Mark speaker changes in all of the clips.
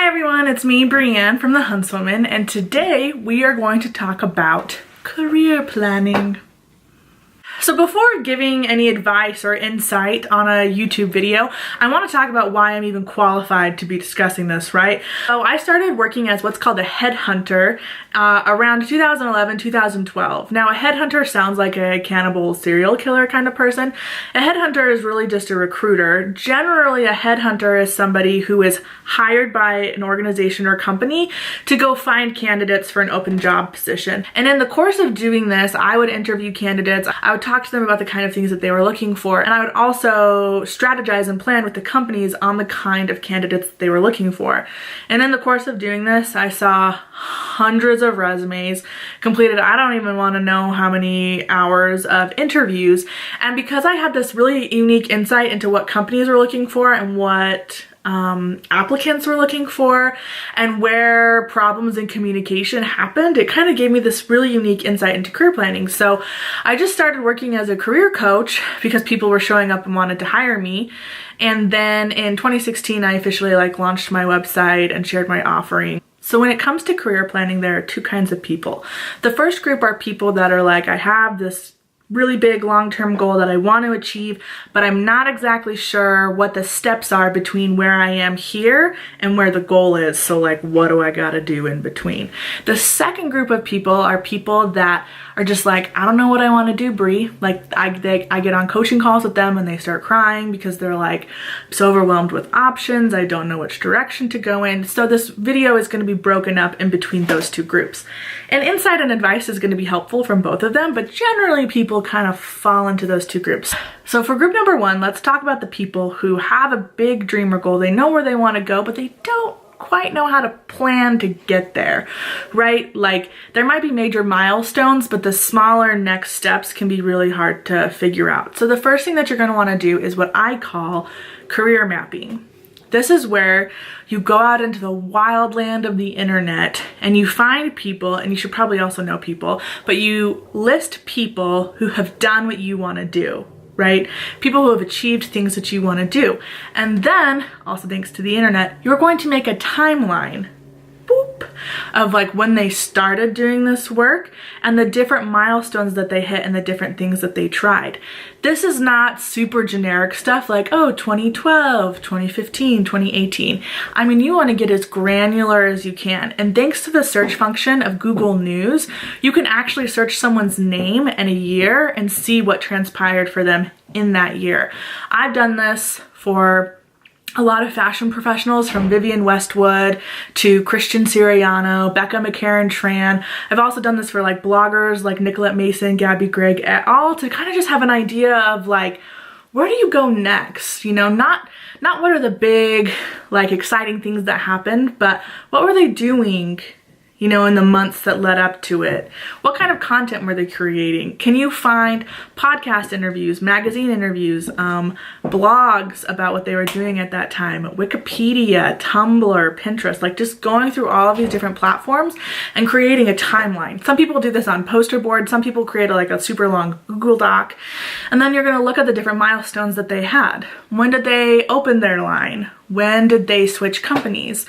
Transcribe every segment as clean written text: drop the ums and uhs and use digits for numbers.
Speaker 1: Hi everyone, it's me, Brienne from The Huntswoman, and today we are going to talk about career planning. So before giving any advice or insight on a YouTube video, I want to talk about why I'm even qualified to be discussing this, right? So I started working as what's called a headhunter around 2011, 2012. Now a headhunter sounds like a cannibal serial killer kind of person. A headhunter is really just a recruiter. Generally a headhunter is somebody who is hired by an organization or company to go find candidates for an open job position. And in the course of doing this, I would interview candidates. I would talk to them about the kind of things that they were looking for, and I would also strategize and plan with the companies on the kind of candidates that they were looking for. And in the course of doing this, I saw hundreds of resumes, completed I don't even want to know how many hours of interviews, and because I had this really unique insight into what companies were looking for and what applicants were looking for and where problems in communication happened, it kind of gave me this really unique insight into career planning. So I just started working as a career coach because people were showing up and wanted to hire me. And then in 2016, I officially launched my website and shared my offering. So when it comes to career planning, there are two kinds of people. The first group are people that are like, I have this really big long-term goal that I want to achieve, but I'm not exactly sure what the steps are between where I am here and where the goal is. So what do I gotta do in between? The second group of people are people that are just like, I don't know what I want to do, Brie. I get on coaching calls with them and they start crying because they're like so overwhelmed with options. I don't know which direction to go in. So this video is going to be broken up in between those two groups. And insight and advice is going to be helpful from both of them, but generally people kind of fall into those two groups. So for group number one, let's talk about the people who have a big dream or goal. They know where they want to go, but they don't quite know how to plan to get there, right? There might be major milestones, but the smaller next steps can be really hard to figure out. So the first thing that you're going to want to do is what I call career mapping. This is where you go out into the wild land of the internet and you find people, and you should probably also know people, but you list people who have done what you want to do, right? People who have achieved things that you want to do. And then, also thanks to the internet, you're going to make a timeline, boop, of when they started doing this work and the different milestones that they hit and the different things that they tried. This is not super generic stuff like, oh, 2012, 2015, 2018. I mean, you want to get as granular as you can. And thanks to the search function of Google News, you can actually search someone's name and a year and see what transpired for them in that year. I've done this for a lot of fashion professionals, from Vivienne Westwood to Christian Siriano, Becca McCarran-Tran. I've also done this for bloggers like Nicolette Mason, Gabby Gregg et al. To kind of just have an idea of where do you go next? You know, not what are the big exciting things that happened, but what were they doing, you know, in the months that led up to it? What kind of content were they creating? Can you find podcast interviews, magazine interviews, blogs about what they were doing at that time, Wikipedia, Tumblr, Pinterest, just going through all of these different platforms and creating a timeline. Some people do this on poster board. Some people create a super long Google Doc. And then you're going to look at the different milestones that they had. When did they open their line? When did they switch companies?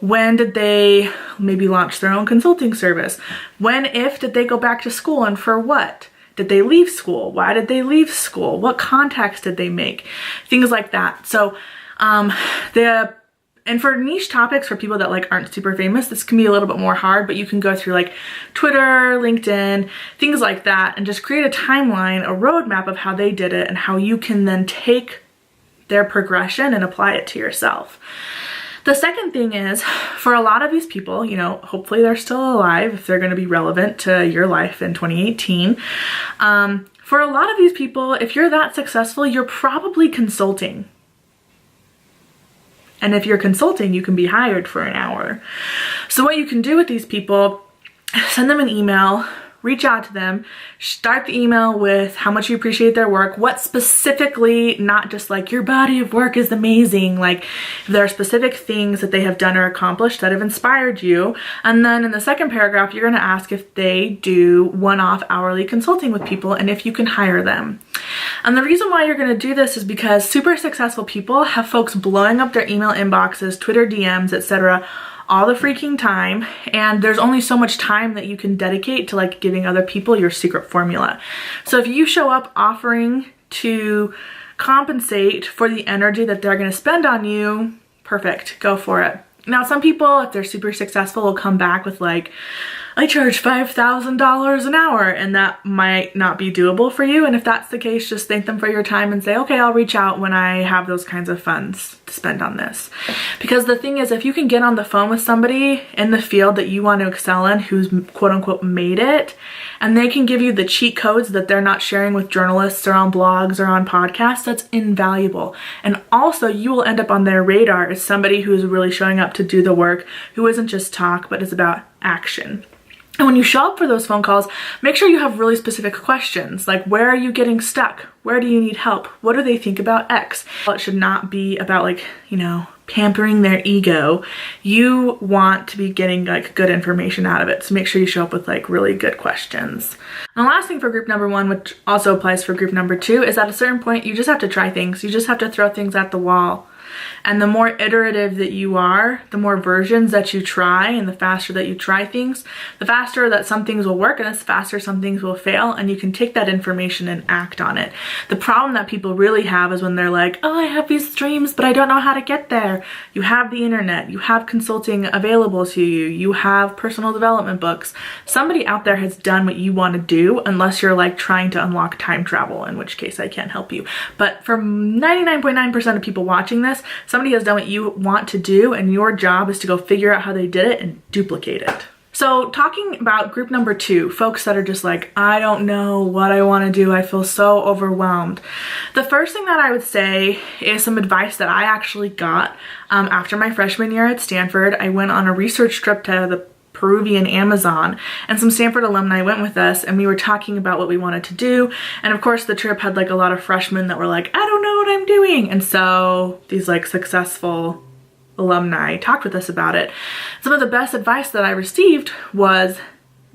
Speaker 1: When did they maybe launch their own consulting service? When, if, did they go back to school, and for what? Did they leave school? Why did they leave school? What contacts did they make? Things like that. So and for niche topics, for people that aren't super famous, this can be a little bit more hard, but you can go through Twitter, LinkedIn, things like that, and just create a timeline, a roadmap of how they did it and how you can then take their progression and apply it to yourself. The second thing is, for a lot of these people, you know, hopefully they're still alive if they're going to be relevant to your life in 2018. For a lot of these people, if you're that successful, you're probably consulting. And if you're consulting, you can be hired for an hour. So what you can do with these people, send them an email, reach out to them, start the email with how much you appreciate their work, what specifically, not just like your body of work is amazing, like if there are specific things that they have done or accomplished that have inspired you. And then in the second paragraph, you're gonna ask if they do one-off hourly consulting with people and if you can hire them. And the reason why you're gonna do this is because super successful people have folks blowing up their email inboxes, Twitter DMs, etc. all the freaking time, and there's only so much time that you can dedicate to like giving other people your secret formula. So if you show up offering to compensate for the energy that they're gonna spend on you, perfect, go for it. Now some people, if they're super successful, will come back with like, I charge $5,000 an hour, and that might not be doable for you. And if that's the case, just thank them for your time and say, okay, I'll reach out when I have those kinds of funds to spend on this. Because the thing is, if you can get on the phone with somebody in the field that you want to excel in, who's quote unquote made it, and they can give you the cheat codes that they're not sharing with journalists or on blogs or on podcasts, that's invaluable. And also you will end up on their radar as somebody who is really showing up to do the work, who isn't just talk, but is about action. And when you show up for those phone calls, make sure you have really specific questions, like where are you getting stuck? Where do you need help? What do they think about X? Well, it should not be about like, you know, pampering their ego. You want to be getting like good information out of it. So make sure you show up with like really good questions. And the last thing for group number 1, which also applies for group number 2, is at a certain point, you just have to try things. You just have to throw things at the wall. And the more iterative that you are, the more versions that you try, and the faster that you try things, the faster that some things will work and the faster some things will fail, and you can take that information and act on it. The problem that people really have is when they're like, oh, I have these dreams, but I don't know how to get there. You have the internet, you have consulting available to you, you have personal development books. Somebody out there has done what you want to do, unless you're like trying to unlock time travel, in which case I can't help you. But for 99.9% of people watching this, somebody has done what you want to do, and your job is to go figure out how they did it and duplicate it. So talking about group number 2, folks that are just like, I don't know what I want to do, I feel so overwhelmed. The first thing that I would say is some advice that I actually got after my freshman year at Stanford. I went on a research trip to the Peruvian Amazon, and some Stanford alumni went with us, and we were talking about what we wanted to do. And of course the trip had like a lot of freshmen that were like, I don't know what I'm doing. And so these like successful alumni talked with us about it. Some of the best advice that I received was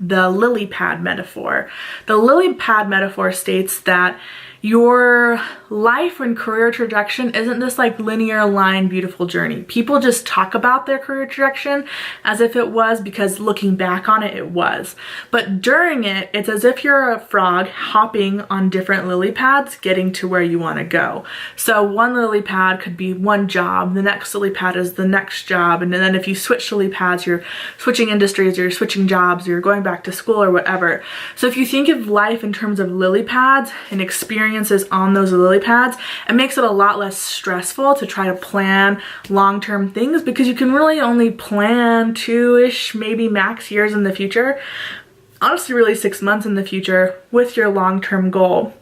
Speaker 1: the Lillipad Metaphor. The Lillipad Metaphor states that your life and career trajectory isn't this like linear line beautiful journey. People just talk about their career trajectory as if it was, because looking back on it, it was. But during it, it's as if you're a frog hopping on different lily pads getting to where you want to go. So one lily pad could be one job, the next lily pad is the next job, and then if you switch lily pads, you're switching industries, or you're switching jobs, or you're going back to school or whatever. So if you think of life in terms of lily pads and experiences on those lily pads, it makes it a lot less stressful to try to plan long-term things, because you can really only plan 2-ish, maybe max years in the future, honestly really 6 months in the future with your long-term goal.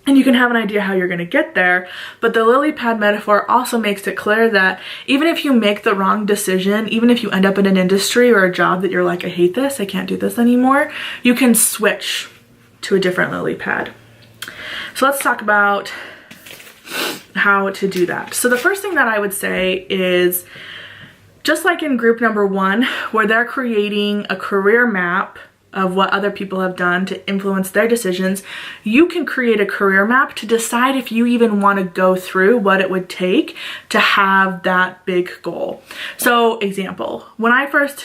Speaker 1: And you can have an idea how you're going to get there, but the lily pad metaphor also makes it clear that even if you make the wrong decision, even if you end up in an industry or a job that you're like, I hate this, I can't do this anymore, you can switch to a different lily pad. So let's talk about how to do that. So the first thing that I would say is, just like in group number 1, where they're creating a career map of what other people have done to influence their decisions, you can create a career map to decide if you even want to go through what it would take to have that big goal. So example, when I first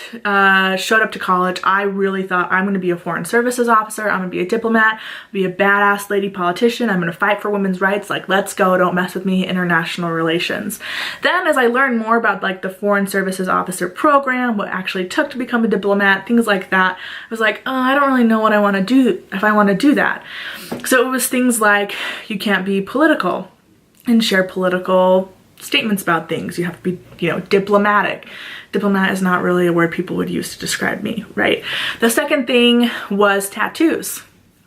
Speaker 1: showed up to college, I really thought I'm going to be a foreign services officer, I'm going to be a diplomat, be a badass lady politician, I'm going to fight for women's rights, like let's go, don't mess with me, international relations. Then as I learned more about like the foreign services officer program, what actually took to become a diplomat, things like that, I was like, oh, I don't really know what I want to do if I want to do that. So it was things like, you can't be political and share political statements about things. You have to be, you know, diplomatic. Diplomat is not really a word people would use to describe me, right? The second thing was tattoos.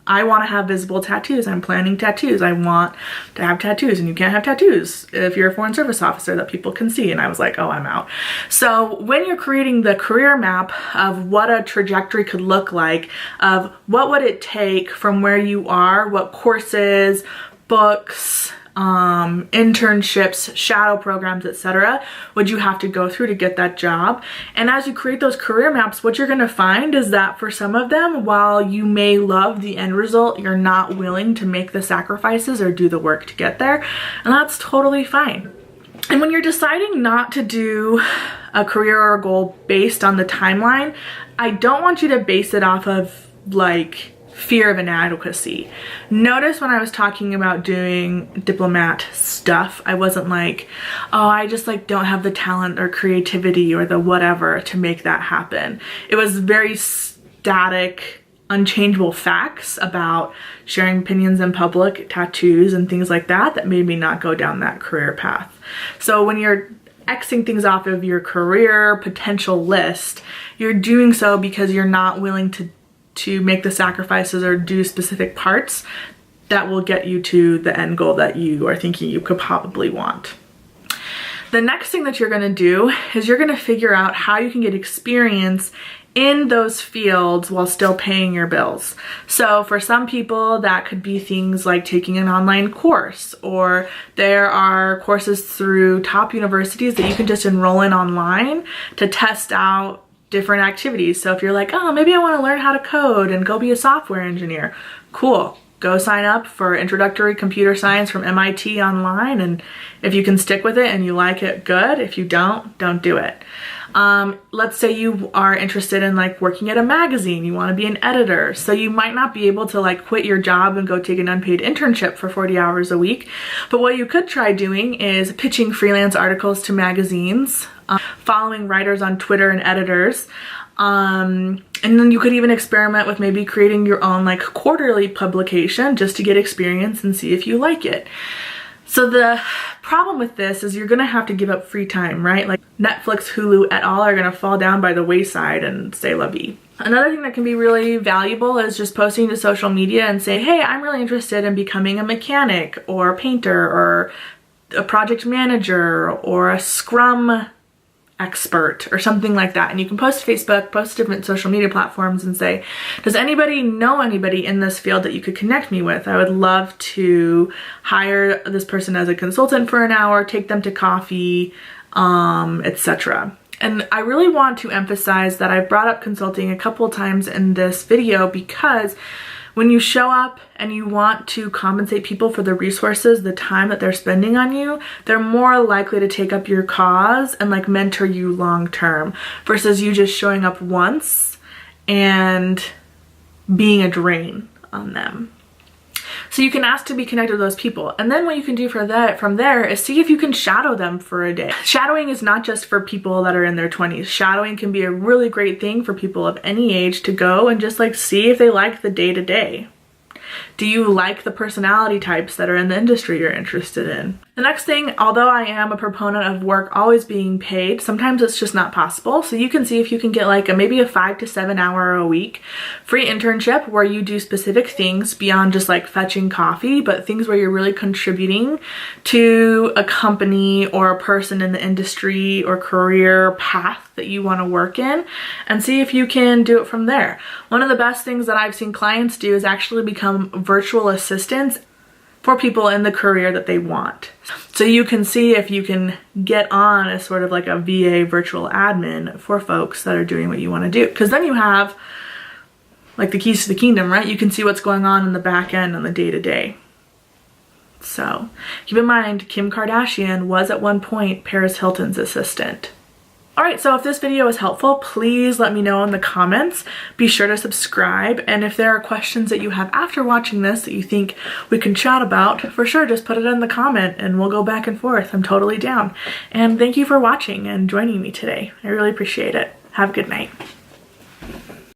Speaker 1: I want to have visible tattoos. I'm planning tattoos. I want to have tattoos, and you can't have tattoos if you're a foreign service officer that people can see. And I was like, oh, I'm out. So when you're creating the career map of what a trajectory could look like, of what would it take from where you are, what courses, books, internships, shadow programs, etc. would you have to go through to get that job. And as you create those career maps, what you're going to find is that for some of them, while you may love the end result, you're not willing to make the sacrifices or do the work to get there. And that's totally fine. And when you're deciding not to do a career or a goal based on the timeline, I don't want you to base it off of like fear of inadequacy. Notice when I was talking about doing diplomat stuff, I wasn't like, oh, I just like don't have the talent or creativity or the whatever to make that happen. It was very static, unchangeable facts about sharing opinions in public, tattoos, and things like that that made me not go down that career path. So when you're Xing things off of your career potential list, you're doing so because you're not willing to make the sacrifices or do specific parts that will get you to the end goal that you are thinking you could probably want. The next thing that you're going to do is you're going to figure out how you can get experience in those fields while still paying your bills. So for some people that could be things like taking an online course, or there are courses through top universities that you can just enroll in online to test out different activities. So if you're like, oh, maybe I want to learn how to code and go be a software engineer, cool. Go sign up for introductory computer science from MIT online, and if you can stick with it and you like it, good. If you don't do it. Let's say you are interested in like working at a magazine, you want to be an editor, so you might not be able to like quit your job and go take an unpaid internship for 40 hours a week, but what you could try doing is pitching freelance articles to magazines, following writers on Twitter and editors, and then you could even experiment with maybe creating your own like quarterly publication just to get experience and see if you like it. So the problem with this is you're gonna have to give up free time, right? Like Netflix, Hulu, et al. Are gonna fall down by the wayside and say la vie. Another thing that can be really valuable is just posting to social media and say, hey, I'm really interested in becoming a mechanic or a painter or a project manager or a Scrum expert or something like that. And you can post to Facebook, post to different social media platforms and say, does anybody know anybody in this field that you could connect me with? I would love to hire this person as a consultant for an hour, take them to coffee, etc. And I really want to emphasize that I brought up consulting a couple times in this video because when you show up and you want to compensate people for the resources, the time that they're spending on you, they're more likely to take up your cause and like mentor you long term versus you just showing up once and being a drain on them. So you can ask to be connected with those people. And then what you can do from there is see if you can shadow them for a day. Shadowing is not just for people that are in their 20s. Shadowing can be a really great thing for people of any age to go and just like see if they like the day-to-day. Do you like the personality types that are in the industry you're interested in? The next thing, although I am a proponent of work always being paid, sometimes it's just not possible. So you can see if you can get like maybe a 5 to 7 hour a week free internship where you do specific things beyond just like fetching coffee, but things where you're really contributing to a company or a person in the industry or career path that you want to work in, and see if you can do it from there. One of the best things that I've seen clients do is actually become virtual assistants for people in the career that they want. So you can see if you can get on as sort of like a VA virtual admin for folks that are doing what you want to do. Because then you have like the keys to the kingdom, right? You can see what's going on in the back end on the day-to-day. So keep in mind, Kim Kardashian was at one point Paris Hilton's assistant. Alright, so if this video was helpful, please let me know in the comments. Be sure to subscribe, and if there are questions that you have after watching this that you think we can chat about, for sure just put it in the comment and we'll go back and forth. I'm totally down. And thank you for watching and joining me today. I really appreciate it. Have a good night.